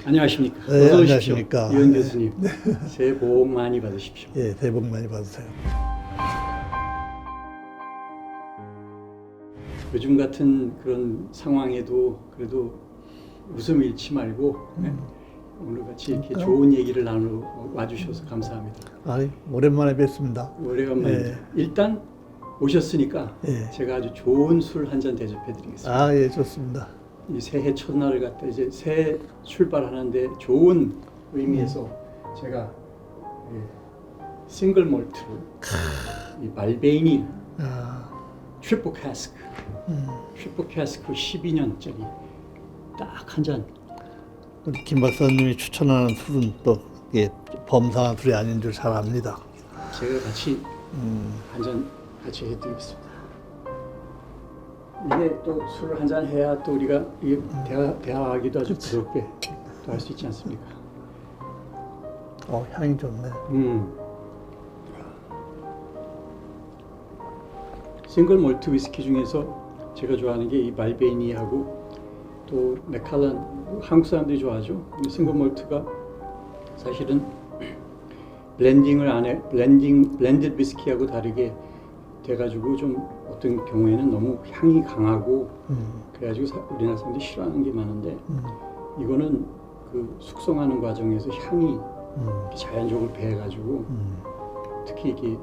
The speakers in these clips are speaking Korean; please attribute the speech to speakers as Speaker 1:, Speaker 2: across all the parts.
Speaker 1: 안녕하십니까.
Speaker 2: 네,
Speaker 1: 어서 오십시오.
Speaker 2: 안녕하십니까.
Speaker 1: 이원 교수님. 새해 복 많이 받으십시오.
Speaker 2: 예, 새해 복 많이 받으세요.
Speaker 1: 요즘 같은 그런 상황에도 그래도 웃음 잃지 말고 네? 오늘 같이 이렇게 좋은 얘기를 나누러 와주셔서 감사합니다.
Speaker 2: 오랜만에 뵙습니다.
Speaker 1: 오래간만에 일단 오셨으니까 제가 아주 좋은 술 한 잔 대접해드리겠습니다.
Speaker 2: 예, 좋습니다.
Speaker 1: 이 새해 첫날을 갖다 이제 새해 출발하는데 좋은 의미에서 제가 싱글 몰트로 이 말베이니 트리플 캐스크 트리플 캐스크 12년짜리 딱 한 잔.
Speaker 2: 우리 김 박사님이 추천하는 술은 또 범상한 술이 아닌 줄 잘 압니다.
Speaker 1: 제가 같이 한 잔 같이 해드리겠습니다. 이게 또 술을 한 잔 해야 또 우리가 이게 대화하기도 아주 부드럽게 또 할 수 있지 않습니까?
Speaker 2: 향이 좋네.
Speaker 1: 싱글 몰트 위스키 중에서 제가 좋아하는 게 이 말베이니하고 또 맥칼런, 한국 사람들이 좋아하죠. 싱글 몰트가 사실은 블렌딩을 안 해, 블렌디드 위스키하고 다르게 돼가지고 좀 어떤 경우에는 너무 향이 강하고 그래가지고 우리나라 사람들이 싫어하는 게 많은데 이거는 그 숙성하는 과정에서 향이 자연적으로 배해가지고 특히 이게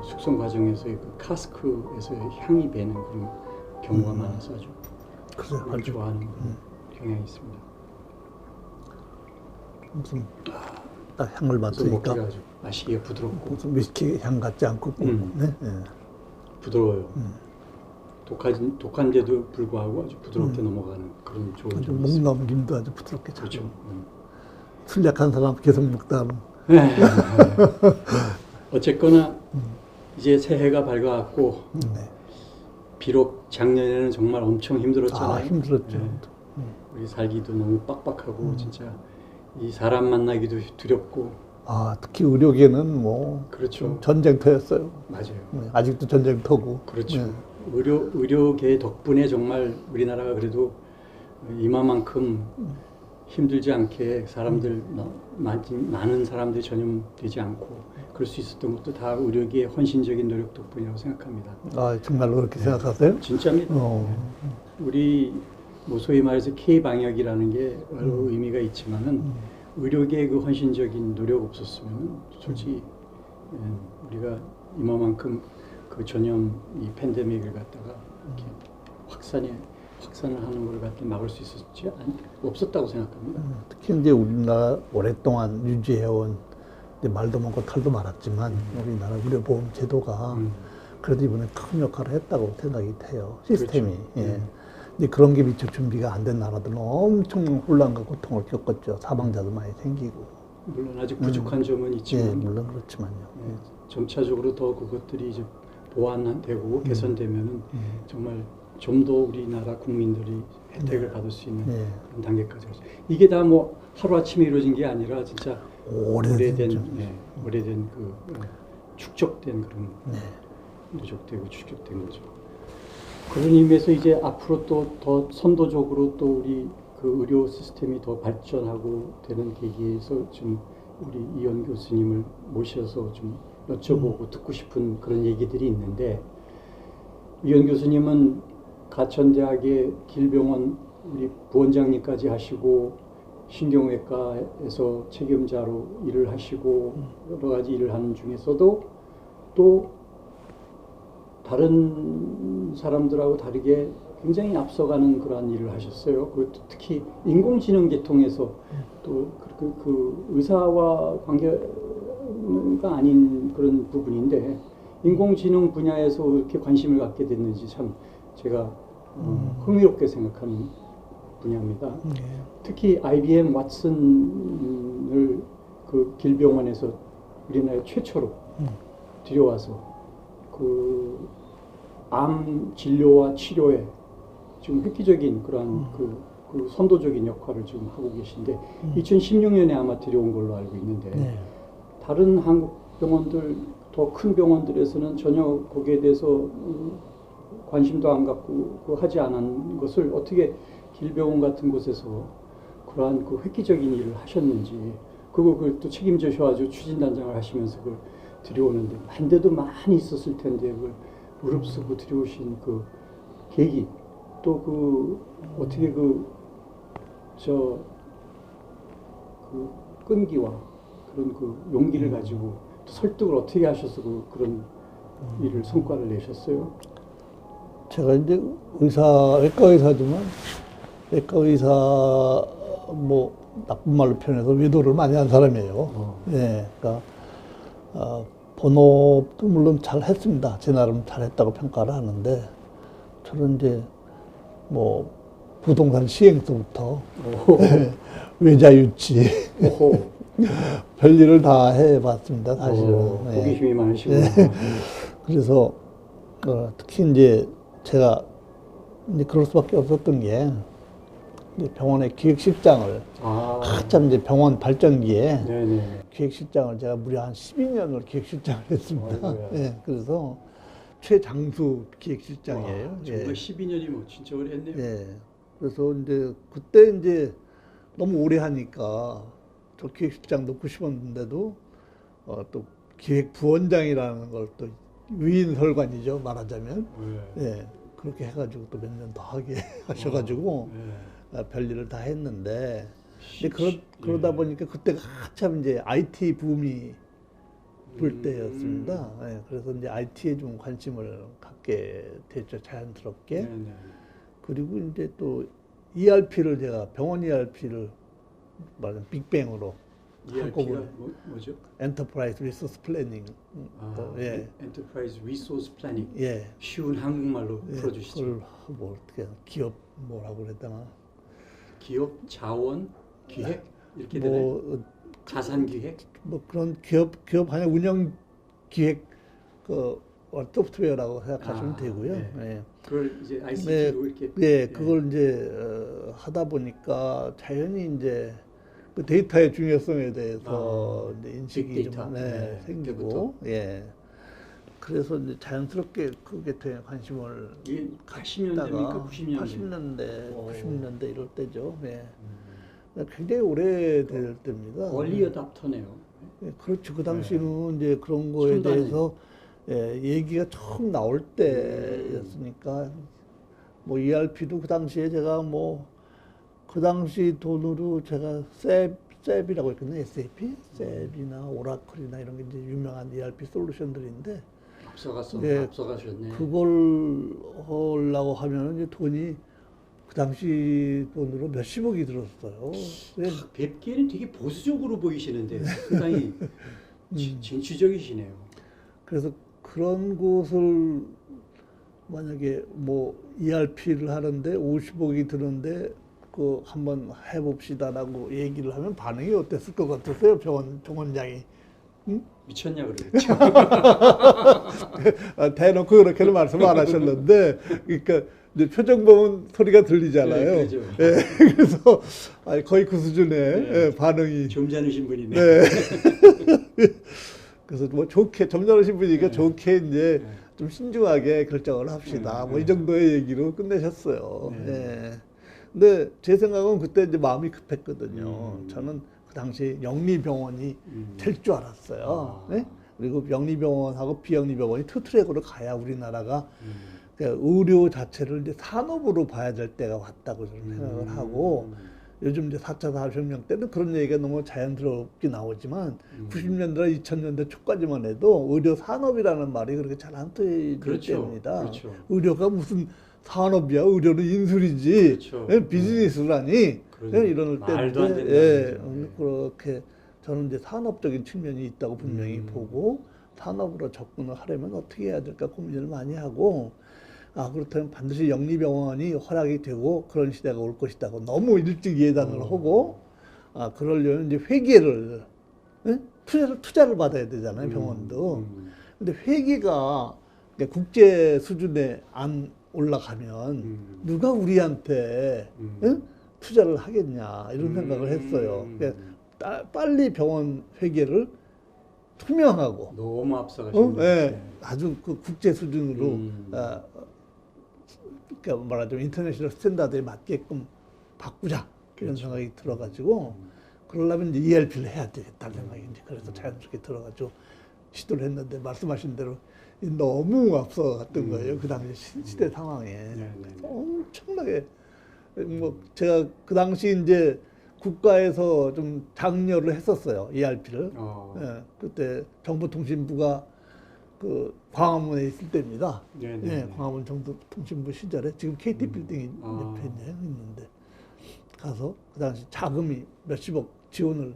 Speaker 1: 숙성 과정에서의 그 카스크에서의 향이 배는 그런 경우가 많아서 아주 그걸 좋아하는 그런 경향이 있습니다.
Speaker 2: 무슨 딱 향을 맡으니까
Speaker 1: 맛이 부드럽고
Speaker 2: 무슨 위스키 향 같지 않고
Speaker 1: 부드러워요. 독한데도 불구하고 아주 부드럽게 넘어가는 그런 좋은
Speaker 2: 아주
Speaker 1: 점이
Speaker 2: 목
Speaker 1: 있습니다.
Speaker 2: 넘김도 아주 부드럽게 잘.
Speaker 1: 그렇죠.
Speaker 2: 술 약한 사람 계속 먹다 하면
Speaker 1: 어쨌거나 이제 새해가 밝아왔고 비록 작년에는 정말 엄청 힘들었잖아요.
Speaker 2: 힘들었죠.
Speaker 1: 우리 살기도 너무 빡빡하고 진짜 이 사람 만나기도 두렵고.
Speaker 2: 특히 의료계는 뭐
Speaker 1: 그렇죠.
Speaker 2: 전쟁터였어요.
Speaker 1: 맞아요.
Speaker 2: 아직도 전쟁터고.
Speaker 1: 그렇죠. 의료계 덕분에 정말 우리나라가 그래도 이마만큼 힘들지 않게 사람들 많은 사람들이 전염되지 않고 그럴 수 있었던 것도 다 의료계의 헌신적인 노력 덕분이라고 생각합니다.
Speaker 2: 정말로 그렇게 생각하세요?
Speaker 1: 진짜입니다. 우리 뭐 소위 말해서 K 방역이라는 게 여러 의미가 있지만은 의료계의 그 헌신적인 노력 없었으면 솔직히 우리가 이만큼 그 전염 이 팬데믹을 갖다가 이렇게 확산을 하는 걸 갖다 막을 수 없었다고 생각합니다.
Speaker 2: 특히 이제 우리나라 오랫동안 유지해온 말도 많고 털도 많았지만 우리나라 의료보험 제도가 그래도 이번에 큰 역할을 했다고 생각이 돼요. 시스템이.
Speaker 1: 그렇죠.
Speaker 2: 근데 그런 게 미처 준비가 안 된 나라들은 엄청 혼란과 고통을 겪었죠. 사망자도 많이 생기고.
Speaker 1: 물론 아직 부족한 점은 있지만,
Speaker 2: 물론 그렇지만요.
Speaker 1: 점차적으로 더 그것들이 이제 보완되고 개선되면은 정말 좀 더 우리나라 국민들이 혜택을 받을 수 있는 그런 단계까지 가죠. 이게 다 뭐 하루 아침에 이루어진 게 아니라 진짜 오래된 그 축적된 그런 누적되고 축적된 거죠. 그런 의미에서 이제 앞으로 또 더 선도적으로 또 우리 그 의료 시스템이 더 발전하고 되는 계기에서 지금 우리 이원 교수님을 모셔서 좀 여쭤보고 듣고 싶은 그런 얘기들이 있는데, 이원 교수님은 가천대학의 길병원 우리 부원장님까지 하시고 신경외과에서 책임자로 일을 하시고 여러 가지 일을 하는 중에서도 또 다른 사람들하고 다르게 굉장히 앞서가는 그러한 일을 하셨어요. 그것도 특히 인공지능 계통에서 또 그 의사와 관계가 아닌 그런 부분인데 인공지능 분야에서 이렇게 관심을 갖게 됐는지 참 제가 흥미롭게 생각하는 분야입니다. 특히 IBM 왓슨을 그 길병원에서 우리나라에 최초로 들여와서 그 암 진료와 치료에 지금 획기적인 그러한 그 선도적인 역할을 지금 하고 계신데 2016년에 아마 들여온 걸로 알고 있는데 다른 한국 병원들 더 큰 병원들에서는 전혀 거기에 대해서 관심도 안 갖고 하지 않은 것을 어떻게 길병원 같은 곳에서 그러한 그 획기적인 일을 하셨는지, 그걸 또 책임져셔가지고 추진단장을 하시면서 그걸 들여오는데, 반대도 많이 있었을 텐데 그걸 무릅쓰고 들여오신 그 계기, 또 그 어떻게 그 끈기와 그런 그 용기를 가지고 또 설득을 어떻게 하셔서 그런 일을 성과를 내셨어요?
Speaker 2: 제가 이제 외과 의사지만 외과 의사 뭐 나쁜 말로 표현해서 외도를 많이 한 사람이에요. 예, 그러니까 본업도 물론 잘 했습니다. 제 나름 잘했다고 평가를 하는데, 저는 이제 뭐 부동산 시행서부터 외자 유치 별일을 다 해봤습니다. 사실은.
Speaker 1: 호기심이 많으시구나.
Speaker 2: 그래서 특히 이제 제가 이제 그럴 수밖에 없었던 게, 이제 병원의 기획실장을 한참 이제 병원 발전기에
Speaker 1: 네네.
Speaker 2: 기획실장을 제가 무려 한 12년을 기획실장을 했습니다. 예, 그래서 최장수 기획실장이에요.
Speaker 1: 와, 정말
Speaker 2: 예.
Speaker 1: 12년이면 진짜 오래 했네요.
Speaker 2: 예. 그래서 이제 그때 이제 너무 오래 하니까 저 기획실장 놓고 싶었는데도 또 기획부원장이라는 걸 또 위인설관이죠, 말하자면. 예. 그렇게 해가지고 또 몇 년 더 하게 하셔가지고 별일을 다 했는데, 근데 그러다 보니까 그때가 한참 이제 IT 붐이 불 때였습니다. 예. 그래서 이제 IT에 좀 관심을 갖게 됐죠, 자연스럽게.
Speaker 1: 네네.
Speaker 2: 그리고 이제 또 ERP를 제가 병원 ERP를 말하자면 빅뱅으로
Speaker 1: ERP가 뭐죠?
Speaker 2: 엔터프라이즈 리소스 플래닝. 예.
Speaker 1: 엔터프라이즈 리소스 플래닝.
Speaker 2: 예.
Speaker 1: 쉬운 한국말로
Speaker 2: 예.
Speaker 1: 풀어주시죠.
Speaker 2: 그걸 뭐 어떻게 기업 뭐라고 그랬다나.
Speaker 1: 기업 자원 기획 이렇게 되나요?
Speaker 2: 뭐
Speaker 1: 자산 기획?
Speaker 2: 뭐 그런 기업 안에 운영 기획 그 소프트웨어라고 생각하시면 되고요.
Speaker 1: 네.
Speaker 2: 예.
Speaker 1: 그걸 이제 ICT로 이렇게.
Speaker 2: 예, 그걸 이제 하다 보니까 자연히 이제 그 데이터의 중요성에 대해서 이제 인식이
Speaker 1: 빅데이터.
Speaker 2: 좀
Speaker 1: 그때부터.
Speaker 2: 생기고, 예. 그래서 이제 자연스럽게 그게 관심을
Speaker 1: 이게 80년대입니까? 90년대?
Speaker 2: 90년대 이럴 때죠. 예. 굉장히 오래될 때입니다.
Speaker 1: 얼리 어답터네요.
Speaker 2: 예, 그렇죠. 그 당시는 이제 그런 거에
Speaker 1: 첨단에.
Speaker 2: 대해서 얘기가 처음 나올 때였으니까, 뭐 ERP도 그 당시에 제가 뭐 그 당시 돈으로 제가 셉이라고 했거든요. SAP, 셉이나 오라클이나 이런 게 이제 유명한 ERP 솔루션들인데,
Speaker 1: 앞서가셨네.
Speaker 2: 그걸 하려고 하면 이제 돈이 그 당시 돈으로 몇십억이 들었어요.
Speaker 1: 뵙기에는 되게 보수적으로 보이시는데 상당히 진취적이시네요.
Speaker 2: 그래서 그런 곳을 만약에 뭐 ERP를 하는데 50억이 드는데 그 한번 해봅시다라고 얘기를 하면 반응이 어땠을 것 같으세요, 병원장이? 응?
Speaker 1: 미쳤냐 그러겠죠.
Speaker 2: 대놓고 그렇게는 말씀 안 하셨는데, 그러니까 이제 표정 보면 소리가 들리잖아요.
Speaker 1: 네, 그렇죠.
Speaker 2: 네, 그래서 거의 그 수준의 반응이.
Speaker 1: 점잖으신 분이네.
Speaker 2: 네. 그래서 뭐 좋게 점잖으신 분이니까 좋게 이제 좀 신중하게 결정을 합시다. 뭐 이 정도의 얘기로 끝내셨어요. 네. 근데 제 생각은 그때 이제 마음이 급했거든요. 저는 그 당시 영리병원이 될 줄 알았어요. 네? 그리고 영리병원하고 비영리병원이 투 트랙으로 가야 우리나라가 그러니까 의료 자체를 이제 산업으로 봐야 될 때가 왔다고 저는 생각을 하고, 요즘 이제 4차 산업혁명 때는 그런 얘기가 너무 자연스럽게 나오지만 90년대, 2000년대 초까지만 해도 의료 산업이라는 말이 그렇게 잘 안 쓰이기 때문이다.
Speaker 1: 그렇죠.
Speaker 2: 의료가 무슨 산업이야? 의료는 인술이지.
Speaker 1: 그렇죠.
Speaker 2: 비즈니스라니. 이런
Speaker 1: 말도 안
Speaker 2: 때인데,
Speaker 1: 된다는
Speaker 2: 그렇게 저는 이제 산업적인 측면이 있다고 분명히 보고, 산업으로 접근을 하려면 어떻게 해야 될까 고민을 많이 하고, 그렇다면 반드시 영리병원이 허락이 되고 그런 시대가 올 것이다고 너무 일찍 예단을 하고, 그러려면 이제 회계를, 투자를 받아야 되잖아요, 병원도. 근데 회계가 국제 수준에 안 올라가면 누가 우리한테 투자를 하겠냐, 이런 생각을 했어요. 그러니까 빨리 병원 회계를 투명하고
Speaker 1: 너무 앞서가시네.
Speaker 2: 아주 그 국제 수준으로 그러니까 말하자면 인터내셔널 스탠다드에 맞게끔 바꾸자. 이런
Speaker 1: 그렇죠.
Speaker 2: 생각이 들어가지고 그러려면 이제 ERP를 해야 되겠다는 생각이 이제 그래서 자연스럽게 들어가지고 시도를 했는데 말씀하신 대로 너무 앞서갔던 거예요. 그 당시 시대 상황에
Speaker 1: 네.
Speaker 2: 엄청나게 뭐 제가 그 당시 이제 국가에서 좀 장려를 했었어요. ERP를. 예, 그때 정보통신부가 그 광화문에 있을 때입니다. 예, 광화문 정보통신부 시절에 지금 KT 빌딩이 옆에 있는데 가서 그 당시 자금이 몇십억 지원을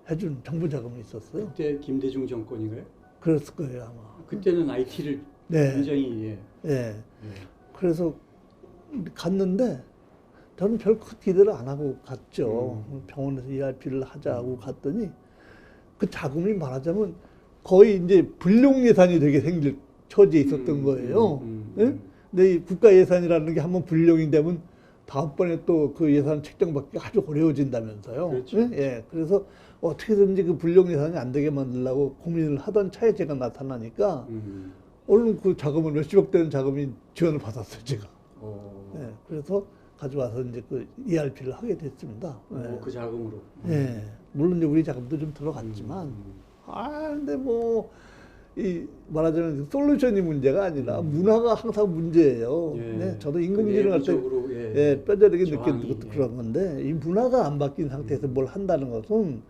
Speaker 2: 해준 정부 자금이 있었어요.
Speaker 1: 그때 김대중 정권인가요?
Speaker 2: 그랬을 거예요 아마.
Speaker 1: 그때는 IT를
Speaker 2: 네.
Speaker 1: 굉장히
Speaker 2: 예. 그래서 갔는데 저는 별 기대를 안 하고 갔죠. 병원에서 ERP를 하자고 갔더니 그 자금이 말하자면 거의 이제 불용 예산이 되게 생길 처지에 있었던 거예요. 예? 근데 이 국가 예산이라는 게 한번 불용이 되면 다음번에 또 그 예산 책정받기 아주 어려워진다면서요.
Speaker 1: 그렇죠.
Speaker 2: 예. 그래서 어떻게든지 그 불용 예산이 안 되게 만들려고 고민을 하던 차에 제가 나타나니까 얼른 그 자금을 몇십억 되는 자금이 지원을 받았어요, 제가. 예. 그래서 가져와서 이제 그 ERP를 하게 됐습니다. 예.
Speaker 1: 그 자금으로.
Speaker 2: 예. 물론 이제 우리 자금도 좀 들어갔지만, 근데 뭐, 이 말하자면 솔루션이 문제가 아니라 문화가 항상 문제예요. 네, 저도 인공지능 할 때 뼈저리게 느꼈던 것도 그런 건데 이 문화가 안 바뀐 상태에서 뭘 한다는 것은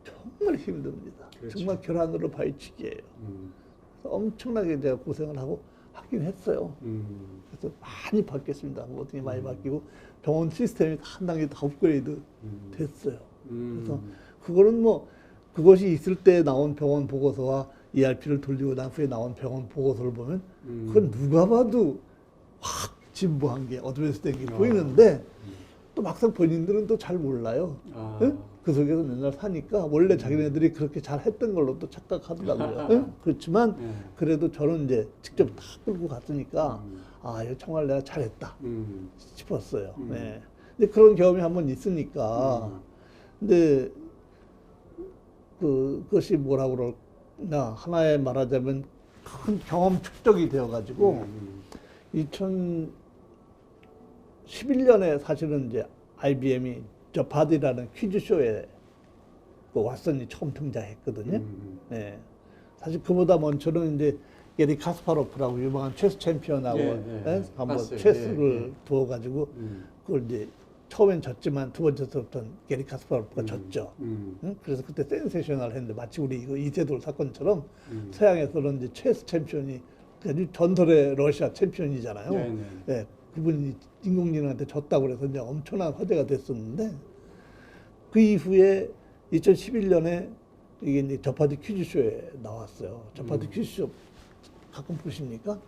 Speaker 2: 정말 힘듭니다.
Speaker 1: 그렇죠.
Speaker 2: 정말 결함으로 파헤치기예요. 그래서 엄청나게 제가 고생을 하고 하긴 했어요. 그래서 많이 바뀌었습니다. 모든 게 많이 바뀌고 병원 시스템이 한 단계 더 업그레이드 됐어요. 그래서 그거는 뭐 그것이 있을 때 나온 병원 보고서와 ERP를 돌리고 난 후에 나온 병원 보고서를 보면 그건 누가 봐도 확 진보한 게 어드밴스 된 게 보이는데 또 막상 본인들은 또 잘 몰라요. 응? 그 속에서 맨날 사니까 원래 자기네들이 그렇게 잘 했던 걸로 또 착각하더라고요. 응? 그렇지만 그래도 저는 이제 직접 다 끌고 갔으니까 이거 정말 내가 잘했다 싶었어요. 네. 근데 그런 경험이 한번 있으니까 근데 그것이 뭐라고 그러나 하나의 말하자면 큰 경험 축적이 되어가지고 2011년에 사실은 이제 IBM이 저 바디라는 퀴즈쇼에 그 왓슨이 처음 등장했거든요. 네. 사실 그보다 먼저는 이제 게리 카스파로프라고 유명한 체스 챔피언하고 한번 체스를 두어가지고 그걸 이제 처음엔 졌지만 두 번째부터는 게리 카스파로프가 졌죠. 응? 그래서 그때 센세이셔널 했는데 마치 우리 이거 이세돌 사건처럼 서양에서는 이제 체스 챔피언이 전설의 러시아 챔피언이잖아요. 네, 그분이 인공지능한테 졌다고 그래서 이제 엄청난 화제가 됐었는데 그 이후에 2011년에 이게 이제 저파디 퀴즈쇼에 나왔어요. 저파디 퀴즈쇼 가끔 보십니까?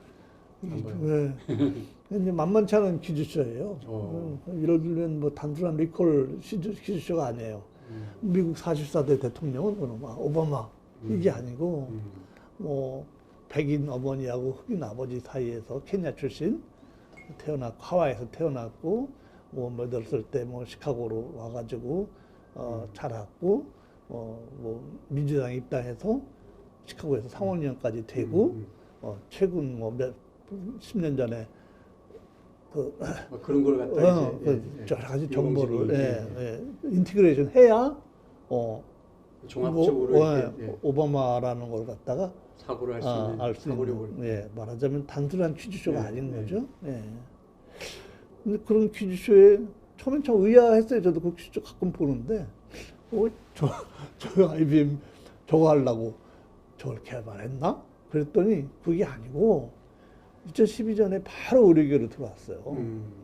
Speaker 2: 이제 만만치 않은 퀴즈쇼예요. 예를 들면 뭐 단순한 리콜 퀴즈쇼가 아니에요. 미국 44대 대통령은 오바마 이게 아니고 뭐 백인 어머니하고 흑인 아버지 사이에서 케냐 출신 태어났고 하와이에서 태어났고 뭐 8살 때 뭐 시카고로 와가지고 자랐고 뭐 민주당 입당해서 시카고에서 상원의원까지 되고 최근 뭐 몇 10년 전에
Speaker 1: 그런 걸 갖다
Speaker 2: 여러 가지 정보를 인티그레이션 해야
Speaker 1: 종합적으로
Speaker 2: 오바마라는 걸 갖다가
Speaker 1: 사고를 할 수 있는
Speaker 2: 말하자면 단순한 퀴즈쇼가 아닌 거죠. 근데 그런 퀴즈쇼에 처음엔 참 의아했어요. 저도 그 퀴즈쇼 가끔 보는데 저 IBM 저거 하려고 저걸 개발했나? 그랬더니 그게 아니고 2012년에 바로 의료계로 들어왔어요.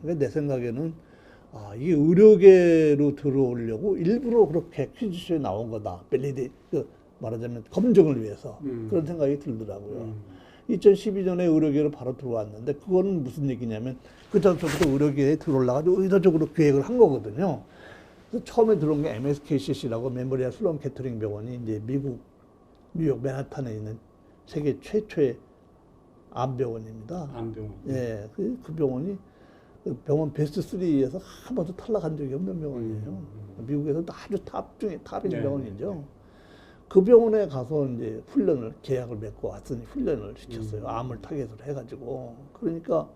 Speaker 2: 그러니까 내 생각에는 이게 의료계로 들어오려고 일부러 그렇게 퀴즈쇼에 나온 거다. 말하자면 검증을 위해서 그런 생각이 들더라고요. 2012년에 의료계로 바로 들어왔는데 그거는 무슨 얘기냐면 그 전부터 의료계에 들어올라가지고 의도적으로 계획을 한 거거든요. 그래서 처음에 들어온 게 MSKCC라고 메모리얼 슬론 캐터링 병원이 이제 뉴욕 맨하탄에 있는 세계 최초의 암병원입니다.
Speaker 1: 암병원.
Speaker 2: 예, 그 병원이 그 병원 베스트 3에서 한 번도 탈락한 적이 없는 병원이에요. 미국에서도 아주 탑 중에 탑인 병원이죠. 그 병원에 가서 이제 훈련을 계약을 맺고 왔으니 훈련을 시켰어요. 암을 타겟으로 해가지고. 그러니까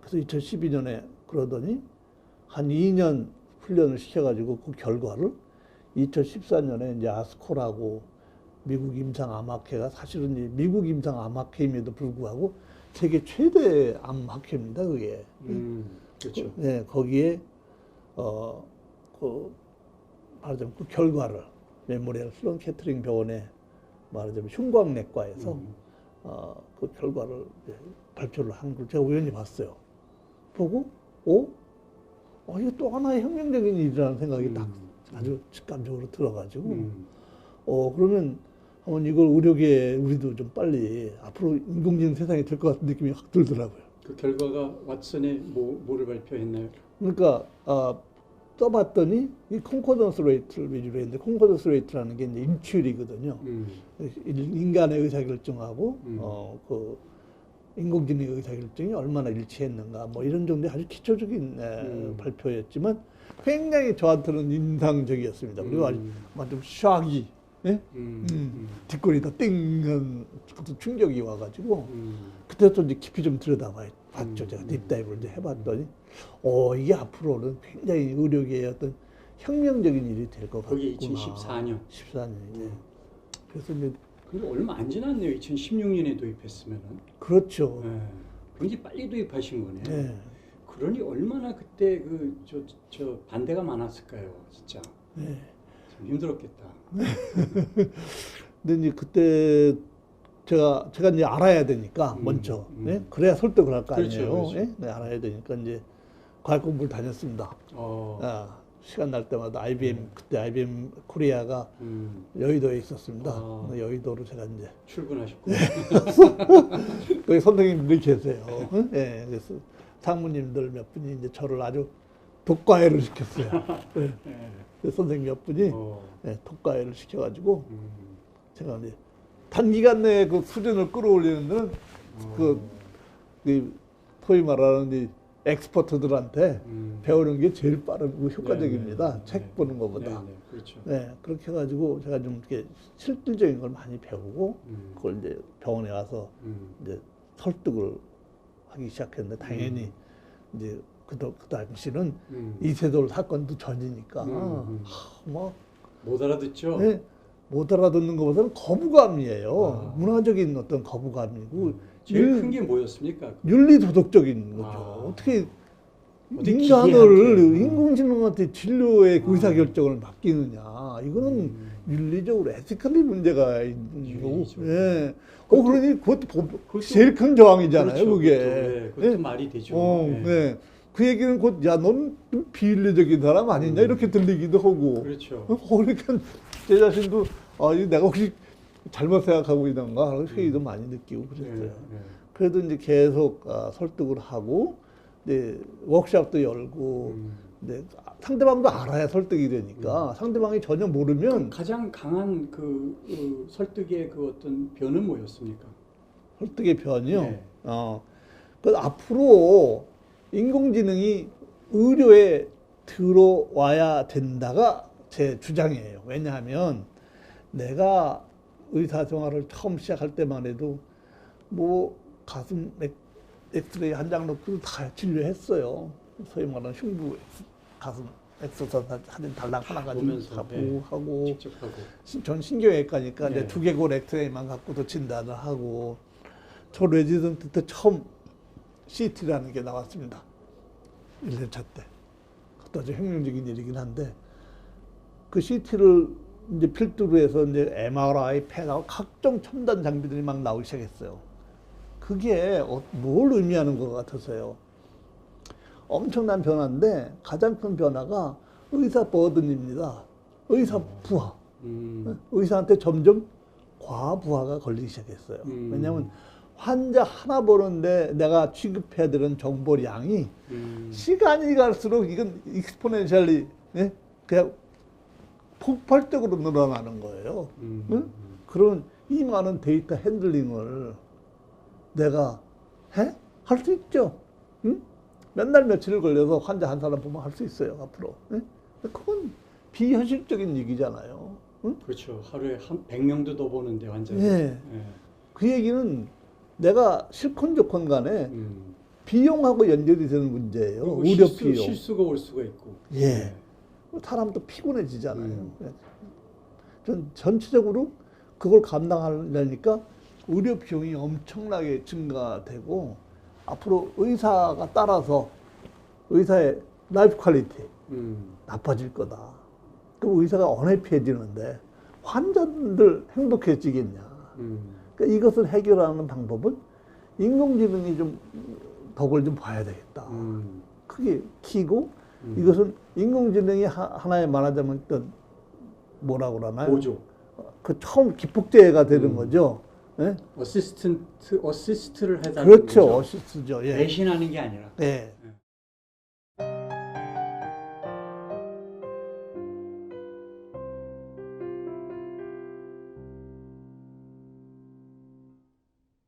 Speaker 2: 그래서 2012년에 그러더니 한 2년 훈련을 시켜가지고 그 결과를 2014년에 이제 아스코라고 미국 임상암학회가 사실은 이제 미국 임상암학회임에도 불구하고 세계 최대 암학회입니다, 그게.
Speaker 1: 그렇죠.
Speaker 2: 네, 거기에 말하자면 그 결과를 메모리얼 슬론 캐터링 병원에 말하자면 흉곽내과에서 그 결과를 이제 발표를 한 걸 제가 우연히 봤어요. 보고, 이게 또 하나의 혁명적인 일이라는 생각이 딱 아주 직감적으로 들어가지고, 그러면 한번 이걸 의료계에 우리도 좀 빨리 앞으로 인공지능 세상이 될 것 같은 느낌이 확 들더라고요.
Speaker 1: 그 결과가 왓슨에 뭐를 발표했나요?
Speaker 2: 그러니까 써봤더니 이 콘코던스 레이트를 위주로 했는데 콘코던스 레이트라는 게 이제 일치율이거든요. 인간의 의사결정하고 그 인공지능의 의사결정이 얼마나 일치했는가 뭐 이런 정도의 아주 기초적인 발표였지만 굉장히 저한테는 인상적이었습니다. 그리고 아주 좀 샥이 뒷골이 다 띵한 충격이 와가지고 그때부터 이제 깊이 좀 들여다봤죠. 제가 딥다이브를 이제 해봤더니 이게 앞으로는 굉장히 의료계의 어떤 혁명적인 일이 될 것 같구나.
Speaker 1: 그게 2014년.
Speaker 2: 14년이네. 그래서 이제
Speaker 1: 그리고 얼마 안 지났네요. 2016년에 도입했으면은.
Speaker 2: 그렇죠.
Speaker 1: 네. 굉장히 빨리 도입하신 거네요.
Speaker 2: 네.
Speaker 1: 그러니 얼마나 그때 저 반대가 많았을까요, 진짜.
Speaker 2: 네.
Speaker 1: 참 힘들었겠다.
Speaker 2: 근데 이제 그때 제가 이제 알아야 되니까 먼저 네? 그래야 설득을 할 거
Speaker 1: 그렇죠,
Speaker 2: 아니에요.
Speaker 1: 그렇죠.
Speaker 2: 네? 네, 알아야 되니까 이제 과학 공부를 다녔습니다. 시간 날 때마다 그때 IBM 코리아가 여의도에 있었습니다. 여의도로 제가 이제
Speaker 1: 출근하셨고.
Speaker 2: 거기 선생님들이 계세요. 네, 그래서 상무님들 몇 분이 이제 저를 아주 독과회를 시켰어요. 네. 네. 선생님 몇 분이 네, 독과회를 시켜가지고 제가 이제 단기간 내에 그 수준을 끌어올리는 데는 그 소위 말하는 이 엑스퍼트들한테 배우는 게 제일 빠르고 효과적입니다.
Speaker 1: 네,
Speaker 2: 책 보는 것보다.
Speaker 1: 네, 그렇죠.
Speaker 2: 네, 그렇게 해가지고 제가 좀 이렇게 실질적인 걸 많이 배우고 그걸 이제 병원에 가서 이제 설득을 하기 시작했는데 당연히 이제 그 당시는 이세돌 사건도 전이니까 뭐
Speaker 1: 못 알아듣죠.
Speaker 2: 네, 못 알아듣는 것보다는 거부감이에요. 문화적인 어떤 거부감이고
Speaker 1: 제일 큰 게 뭐였습니까?
Speaker 2: 윤리 도덕적인 거죠. 어떻게 인간을 인공지능한테 진료의 의사 결정을 맡기느냐? 이거는 윤리적으로 에티컬리 문제가 있는 거고. 예. 그러니 그것도 제일 큰 저항이잖아요.
Speaker 1: 그렇죠,
Speaker 2: 그게.
Speaker 1: 그것도 네, 말이 되죠.
Speaker 2: 네. 그 얘기는 곧 너는 좀 비윤리적인 사람 아니냐 이렇게 들리기도 하고.
Speaker 1: 그렇죠.
Speaker 2: 그러니까 제 자신도 내가 혹시 잘못 생각하고 있는가 하는 회의도 많이 느끼고 그랬어요. 그래도 이제 계속 설득을 하고 이제 워크숍도 열고 이제 상대방도 알아야 설득이 되니까 상대방이 전혀 모르면
Speaker 1: 가장 강한 그 설득의 그 어떤 변은 뭐였습니까?
Speaker 2: 설득의 변이요.
Speaker 1: 네.
Speaker 2: 그 앞으로 인공지능이 의료에 들어와야 된다가 제 주장이에요. 왜냐하면 내가 의사 생활을 처음 시작할 때만 해도 뭐 가슴 엑스레이 한 장 놓고 다 진료했어요. 소위 말하는 흉부 가슴 엑스선 사진 달랑 하나 가지고 하고
Speaker 1: 직접 하고.
Speaker 2: 전 신경외과니까 이제 두개골 엑스레이만 갖고도 진단을 하고 저 레지던트 때 처음 CT라는 게 나왔습니다. 1년차 때. 그것도 아주 혁명적인 일이긴 한데 그 CT를 이제 필두로 해서 이제 MRI, 펫하고 각종 첨단 장비들이 막 나오기 시작했어요. 그게 뭘 의미하는 것 같아서요. 엄청난 변화인데 가장 큰 변화가 의사 버든입니다. 의사 부하. 의사한테 점점 과부하가 걸리기 시작했어요. 왜냐하면 환자 하나 보는데 내가 취급해야 되는 정보량이 시간이 갈수록 이건 익스포넨셜리 그냥 폭발적으로 늘어나는 거예요. 그런 이 많은 데이터 핸들링을 내가 할 수 있죠. 몇 날 며칠을 걸려서 환자 한 사람 보면 할 수 있어요. 앞으로. 그건 비현실적인 얘기잖아요.
Speaker 1: 그렇죠. 하루에 100명도 더 보는데 환자들.
Speaker 2: 그 얘기는 내가 실컷 좋건 간에 비용하고 연결이 되는 문제예요.
Speaker 1: 그리고
Speaker 2: 의료 비용.
Speaker 1: 실수가 올 수가 있고.
Speaker 2: 예. 사람도 피곤해지잖아요.
Speaker 1: 네.
Speaker 2: 전 전체적으로 그걸 감당하려니까 의료 비용이 엄청나게 증가되고 앞으로 의사가 따라서 의사의 라이프 퀄리티 나빠질 거다. 그럼 의사가 언해피해지는데 환자들 행복해지겠냐. 그러니까 이것을 해결하는 방법은 인공지능이 좀 덕을 좀 봐야 되겠다. 그게 키고 이것은 인공지능이 하나의 말하자면 어떤 뭐라고 그러나요?
Speaker 1: 보조.
Speaker 2: 그 처음 기폭제가 되는 거죠. 예?
Speaker 1: 어시스트를 해달라는
Speaker 2: 그렇죠.
Speaker 1: 거죠.
Speaker 2: 어시스트죠. 예.
Speaker 1: 대신하는 게 아니라.
Speaker 2: 예.